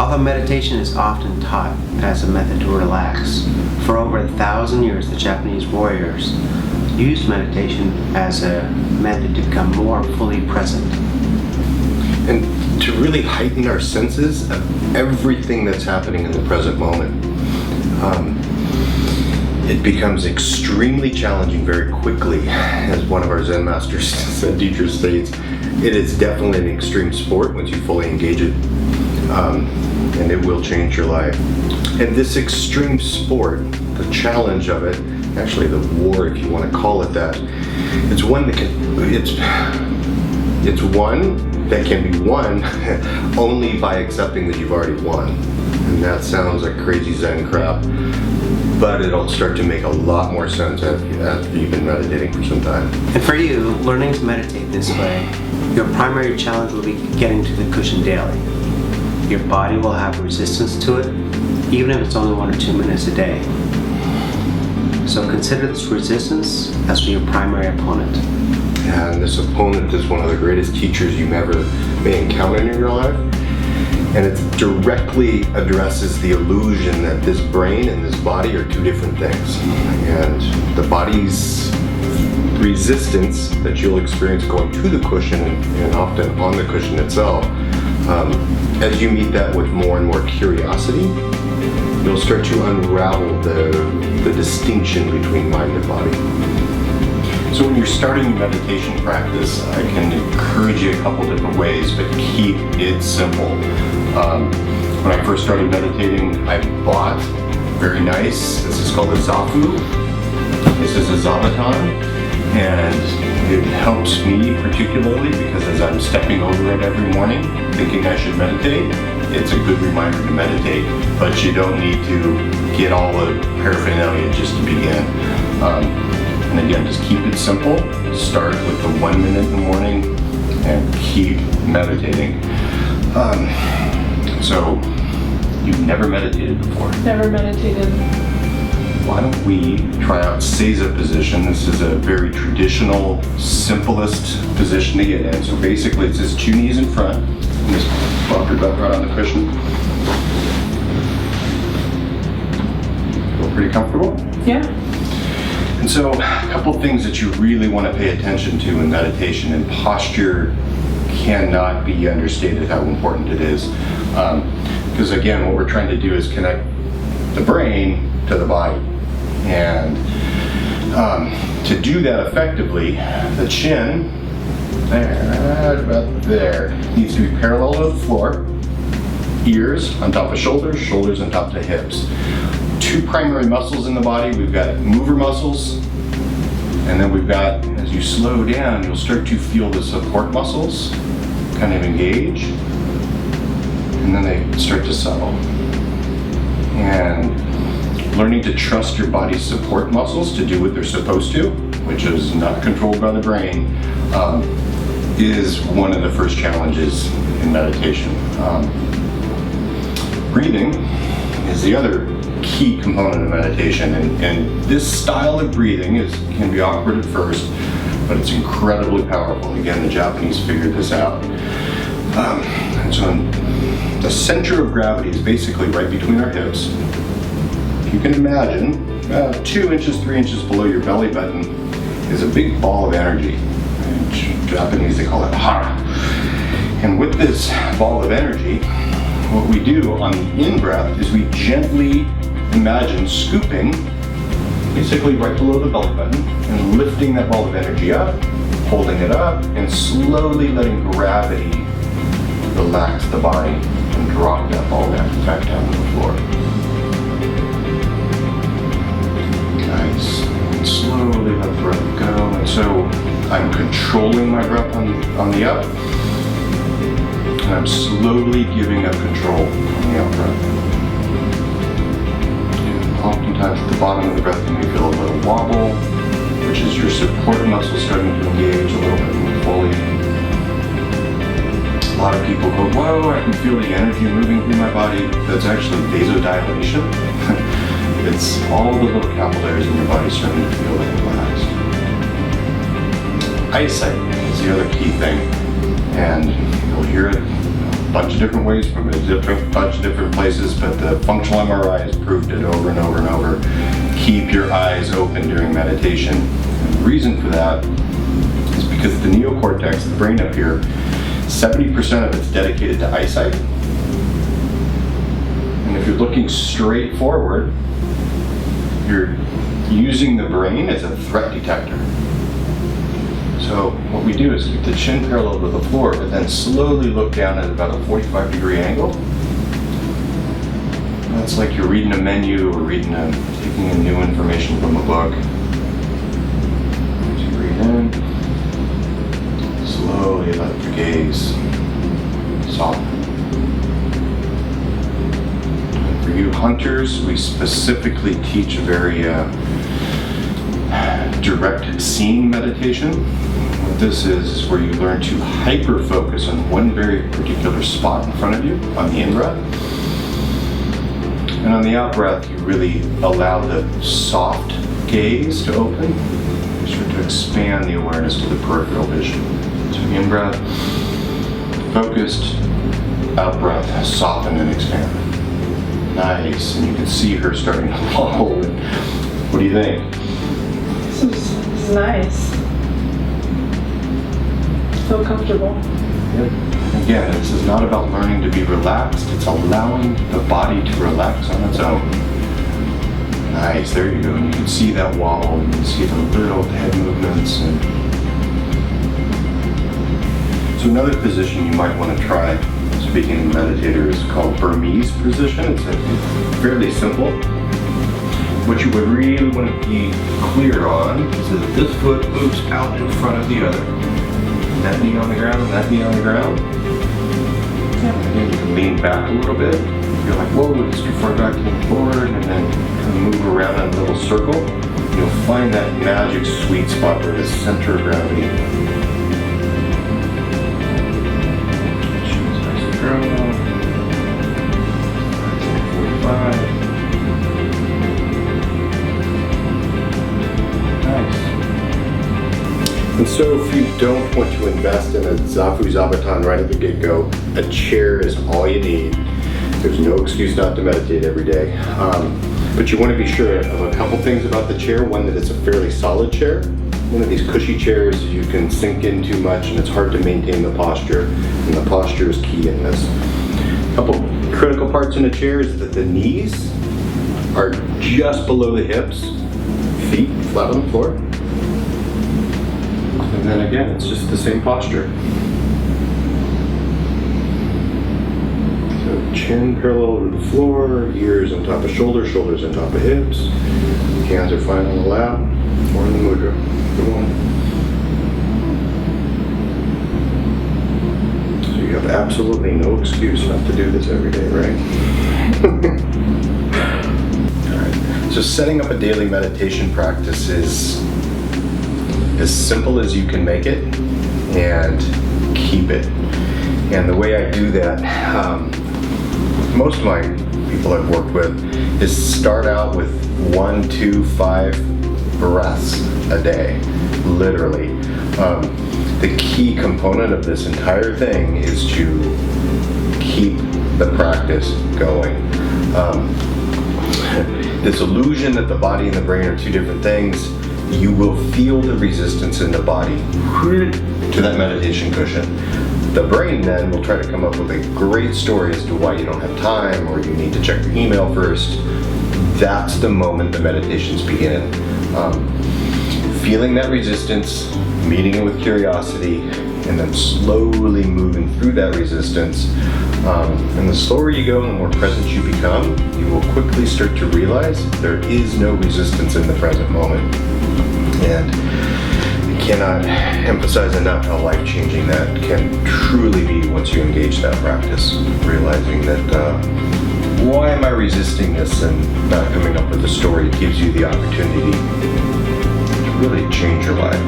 Although meditation is often taught as a method to relax, for over 1,000 years the Japanese warriors used meditation as a method to become more fully present. And to really heighten our senses of everything that's happening in the present moment. It becomes extremely challenging very quickly, as one of our Zen masters and teachers states. It is definitely an extreme sport once you fully engage it, and it will change your life. And this extreme sport, the challenge of it, actually the war, if you want to call it that, it's one that it's one that can be won only by accepting that you've already won. And that sounds like crazy Zen crap, but it'll start to make a lot more sense after you've been meditating for some time. And for you, learning to meditate this way, your primary challenge will be getting to the cushion daily. Your body will have resistance to it, even if it's only 1 or 2 minutes a day. So consider this resistance as your primary opponent. And this opponent is one of the greatest teachers you may encounter in your life. And it directly addresses the illusion that this brain and this body are two different things. And the body's resistance that you'll experience going to the cushion and often on the cushion itself, as you meet that with more and more curiosity, you'll start to unravel the distinction between mind and body. So when you're starting meditation practice, I can encourage you a couple different ways, but keep it simple. When I first started meditating, I bought, very nice, this is called a Zafu. This is a Zabuton, and it helps me particularly because as I'm stepping over it every morning, thinking I should meditate, it's a good reminder to meditate, but you don't need to get all the paraphernalia just to begin. And again, just keep it simple. Start with the 1 minute in the morning and keep meditating. So, you've never meditated before? Never meditated. Why don't we try out Seiza position? This is a very traditional, simplest position to get in. So basically it's just 2 knees in front. And just plop your butt right on the cushion. Feel pretty comfortable? Yeah. And so, a couple things that you really want to pay attention to in meditation, and posture cannot be understated how important it is. Because again, what we're trying to do is connect the brain to the body. And to do that effectively, the chin, there, about there, needs to be parallel to the floor. Ears on top of shoulders, shoulders on top of hips. 2 primary muscles in the body. We've got mover muscles, and then we've got, as you slow down, you'll start to feel the support muscles kind of engage, and then they start to settle. And learning to trust your body's support muscles to do what they're supposed to, which is not controlled by the brain, is one of the first challenges in meditation. Breathing is the other key component of meditation, and this style of breathing can be awkward at first, but it's incredibly powerful. Again, the Japanese figured this out. And so the center of gravity is basically right between our hips. You can imagine 2 inches, 3 inches below your belly button is a big ball of energy. In Japanese they call it hara. And with this ball of energy, what we do on the in-breath is we gently imagine scooping basically right below the belly button and lifting that ball of energy up, holding it up, and slowly letting gravity relax the body and drop that ball back down to the floor. Nice. And slowly let the breath go. And so I'm controlling my breath on the up, and I'm slowly giving up control on the out breath. Oftentimes at the bottom of the breath you may feel a little wobble, which is your support muscles starting to engage a little bit more fully. A lot of people go, whoa, I can feel the energy moving through my body. That's actually vasodilation. It's all the little capillaries in your body starting to feel like relaxed. Eyesight is the other key thing, and you'll hear it bunch of different ways from a bunch of different places, but the functional MRI has proved it over and over and over. Keep your eyes open during meditation. And the reason for that is because the neocortex, the brain up here, 70% of it's dedicated to eyesight. And if you're looking straight forward, you're using the brain as a threat detector. So what we do is keep the chin parallel to the floor, but then slowly look down at about a 45-degree angle. That's like you're reading a menu or taking in new information from a book. As you breathe in, slowly let the gaze soften. And for you hunters, we specifically teach a very direct seeing meditation. What this is where you learn to hyper-focus on one very particular spot in front of you on the in-breath. And on the out-breath, you really allow the soft gaze to open. You start to expand the awareness to the peripheral vision. So in-breath, focused, out-breath, soften and expand. Nice, and you can see her starting to follow. What do you think? This is nice. So comfortable. Yep. Again, this is not about learning to be relaxed, it's allowing the body to relax on its own. Nice, there you go. And you can see that wobble, you can see the little head movements. And so another position you might want to try, speaking of meditator, is called Burmese position. It's fairly simple. What you would really want to be clear on is that this foot moves out in front of the other. That knee on the ground, and that knee on the ground. And again, you can lean back a little bit. You're like, whoa, it's too far back to move forward, and then kind of move around in a little circle. You'll find that magic sweet spot where the center of gravity. Shins nice and grow. 45. And so if you don't want to invest in a Zafu Zabuton right at the get-go, a chair is all you need. There's no excuse not to meditate every day. But you want to be sure of a couple things about the chair. One, that it's a fairly solid chair. One of these cushy chairs, you can sink in too much and it's hard to maintain the posture. And the posture is key in this. A couple critical parts in a chair is that the knees are just below the hips, feet flat on the floor. And then again, it's just the same posture. So chin parallel to the floor, ears on top of shoulders, shoulders on top of hips. Hands are fine on the lap or in the mudra. Good one. So you have absolutely no excuse not to do this every day, right? All right. So setting up a daily meditation practice is as simple as you can make it and keep it. And the way I do that, most of my people I've worked with, is start out with 1, 2, 5 breaths a day, literally. The key component of this entire thing is to keep the practice going. This illusion that the body and the brain are two different things, you will feel the resistance in the body to that meditation cushion. The brain then will try to come up with a great story as to why you don't have time or you need to check your email first. That's the moment the meditations begin. Feeling that resistance, meeting it with curiosity, and then slowly moving through that resistance. And the slower you go, the more present you become, you will quickly start to realize there is no resistance in the present moment. And I cannot emphasize enough how life-changing that can truly be once you engage that practice. Realizing that, why am I resisting this and not coming up with a story? It gives you the opportunity to really change your life.